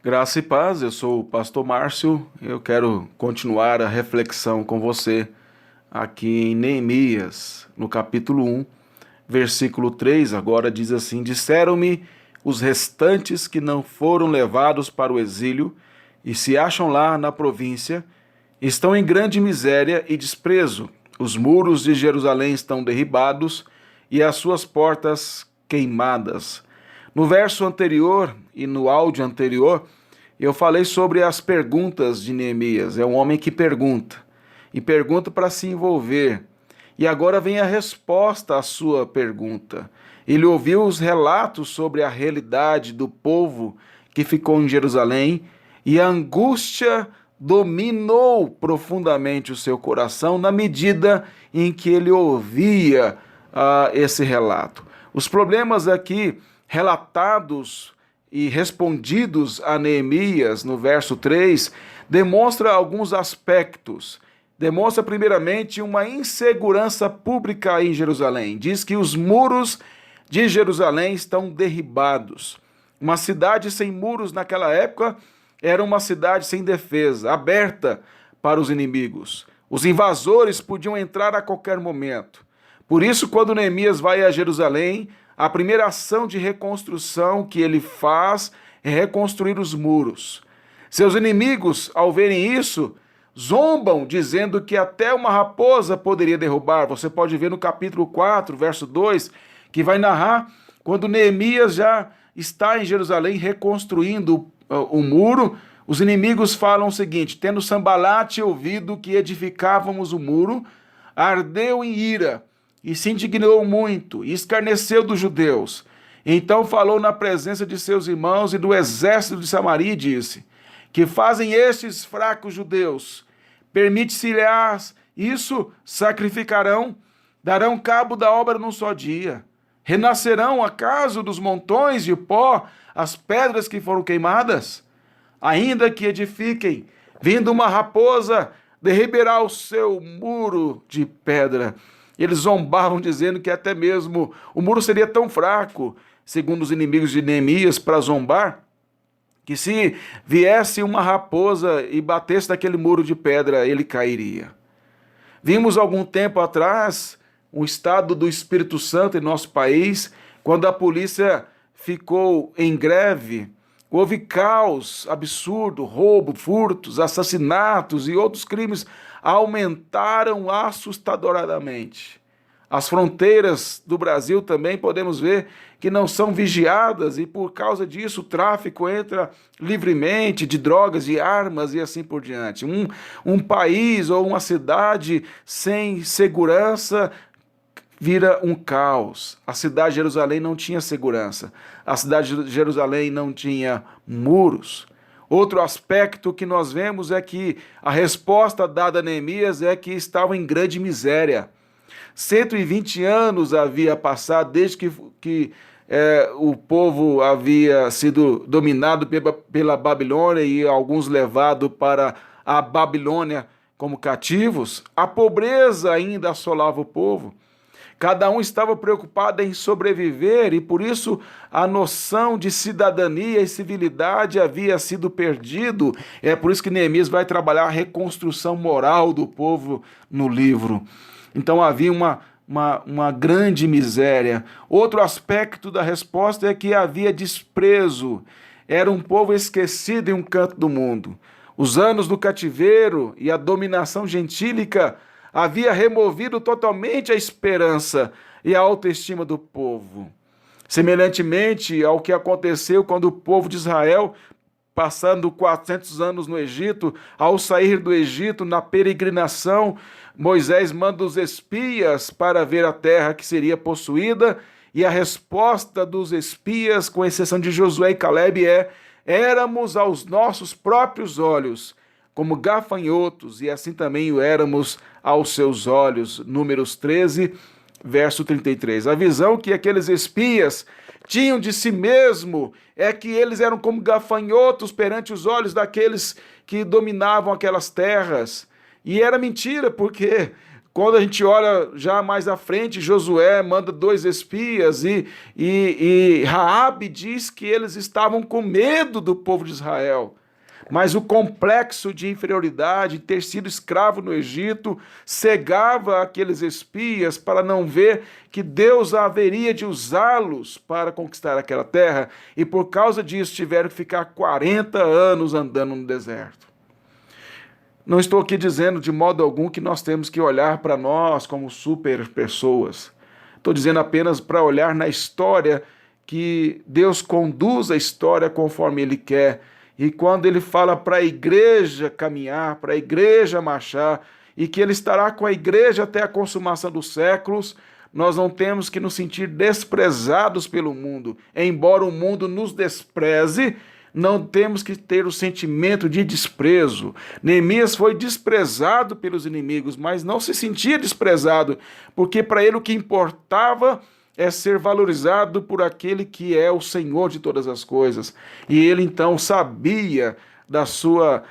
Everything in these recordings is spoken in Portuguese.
Graça e paz, eu sou o pastor Márcio. Eu quero continuar a reflexão com você aqui em Neemias, no capítulo 1, versículo 3. Agora diz assim: Disseram-me os restantes que não foram levados para o exílio e se acham lá na província, estão em grande miséria e desprezo. Os muros de Jerusalém estão derribados e as suas portas queimadas. No verso anterior e no áudio anterior, eu falei sobre as perguntas de Neemias. É um homem que pergunta, e pergunta para se envolver. E agora vem a resposta à sua pergunta. Ele ouviu os relatos sobre a realidade do povo que ficou em Jerusalém, e a angústia dominou profundamente o seu coração na medida em que ele ouvia esse relato. Os problemas aqui relatados e respondidos a Neemias no verso 3 demonstra alguns aspectos. Demonstra primeiramente uma insegurança pública em Jerusalém. Diz que os muros de Jerusalém estão derribados. Uma cidade sem muros naquela época era uma cidade sem defesa, aberta para os inimigos. Os invasores podiam entrar a qualquer momento. Por isso, quando Neemias vai a Jerusalém, a primeira ação de reconstrução que ele faz é reconstruir os muros. Seus inimigos, ao verem isso, zombam, dizendo que até uma raposa poderia derrubar. Você pode ver no capítulo 4, verso 2, que vai narrar quando Neemias já está em Jerusalém reconstruindo o muro. Os inimigos falam o seguinte: tendo Sambalate ouvido que edificávamos o muro, ardeu em ira e se indignou muito, e escarneceu dos judeus. Então falou na presença de seus irmãos e do exército de Samaria e disse: que fazem estes fracos judeus? Permite-se-lhes isso? Sacrificarão? Darão cabo da obra num só dia? Renascerão acaso dos montões de pó as pedras que foram queimadas? Ainda que edifiquem, vindo uma raposa, derribará o seu muro de pedra. Eles zombavam, dizendo que até mesmo o muro seria tão fraco, segundo os inimigos de Neemias, para zombar, que se viesse uma raposa e batesse naquele muro de pedra, ele cairia. Vimos algum tempo atrás um estado do Espírito Santo em nosso país, quando a polícia ficou em greve. Houve caos absurdo, roubo, furtos, assassinatos e outros crimes aumentaram assustadoramente. As fronteiras do Brasil também podemos ver que não são vigiadas e por causa disso o tráfico entra livremente de drogas, de armas e assim por diante. Um país ou uma cidade sem segurança vira um caos. A cidade de Jerusalém não tinha segurança. A cidade de Jerusalém não tinha muros. Outro aspecto que nós vemos é que a resposta dada a Neemias é que estavam em grande miséria. 120 anos havia passado desde que o povo havia sido dominado pela Babilônia e alguns levados para a Babilônia como cativos. A pobreza ainda assolava o povo. Cada um estava preocupado em sobreviver e por isso a noção de cidadania e civilidade havia sido perdido. É por isso que Neemias vai trabalhar a reconstrução moral do povo no livro. Então havia uma grande miséria. Outro aspecto da resposta é que havia desprezo. Era um povo esquecido em um canto do mundo. Os anos do cativeiro e a dominação gentílica havia removido totalmente a esperança e a autoestima do povo. Semelhantemente ao que aconteceu quando o povo de Israel, passando 400 anos no Egito, ao sair do Egito na peregrinação, Moisés manda os espias para ver a terra que seria possuída, e a resposta dos espias, com exceção de Josué e Calebe, é: éramos aos nossos próprios olhos como gafanhotos, e assim também o éramos aos seus olhos. Números 13, verso 33. A visão que aqueles espias tinham de si mesmo é que eles eram como gafanhotos perante os olhos daqueles que dominavam aquelas terras. E era mentira, porque Quando a gente olha já mais à frente, Josué manda 2 espias e Raabe diz que eles estavam com medo do povo de Israel. Mas o complexo de inferioridade, ter sido escravo no Egito, cegava aqueles espias para não ver que Deus haveria de usá-los para conquistar aquela terra, e por causa disso tiveram que ficar 40 anos andando no deserto. Não estou aqui dizendo de modo algum que nós temos que olhar para nós como super pessoas. Estou dizendo apenas para olhar na história, que Deus conduz a história conforme Ele quer. E quando Ele fala para a igreja caminhar, para a igreja marchar, e que Ele estará com a igreja até a consumação dos séculos, nós não temos que nos sentir desprezados pelo mundo. Embora o mundo nos despreze, não temos que ter o sentimento de desprezo. Neemias foi desprezado pelos inimigos, mas não se sentia desprezado, porque para ele o que importava é ser valorizado por aquele que é o Senhor de todas as coisas. E ele então sabia da sua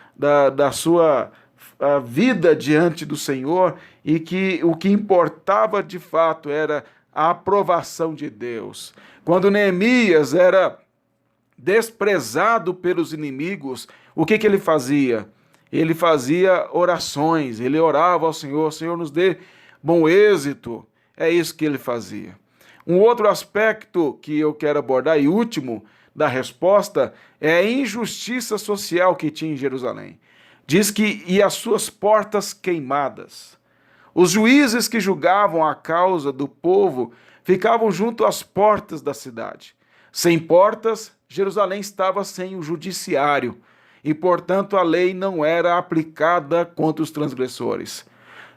vida diante do Senhor, e que o que importava de fato era a aprovação de Deus. Quando Neemias era desprezado pelos inimigos, o que ele fazia? Ele fazia orações, ele orava ao Senhor: Senhor, nos dê bom êxito. É isso que ele fazia. Um outro aspecto que eu quero abordar, e último da resposta, é a injustiça social que tinha em Jerusalém. Diz que e as suas portas queimadas. Os juízes que julgavam a causa do povo ficavam junto às portas da cidade. Sem portas, Jerusalém estava sem o judiciário, e, portanto, a lei não era aplicada contra os transgressores.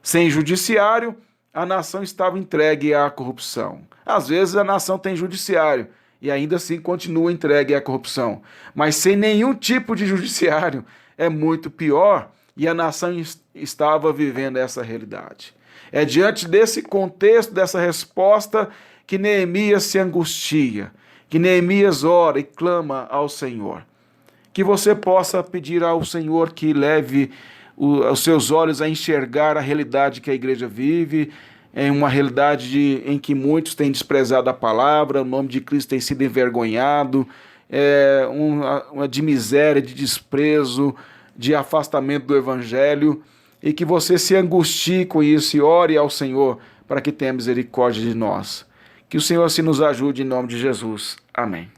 Sem judiciário, a nação estava entregue à corrupção. Às vezes a nação tem judiciário e ainda assim continua entregue à corrupção. Mas sem nenhum tipo de judiciário é muito pior, e a nação estava vivendo essa realidade. É diante desse contexto, dessa resposta, que Neemias se angustia, que Neemias ora e clama ao Senhor. Que você possa pedir ao Senhor que leve os seus olhos a enxergar a realidade que a igreja vive, em uma realidade em que muitos têm desprezado a palavra, o nome de Cristo tem sido envergonhado, uma de miséria, de desprezo, de afastamento do Evangelho, e que você se angustie com isso e ore ao Senhor para que tenha misericórdia de nós. Que o Senhor assim nos ajude em nome de Jesus. Amém.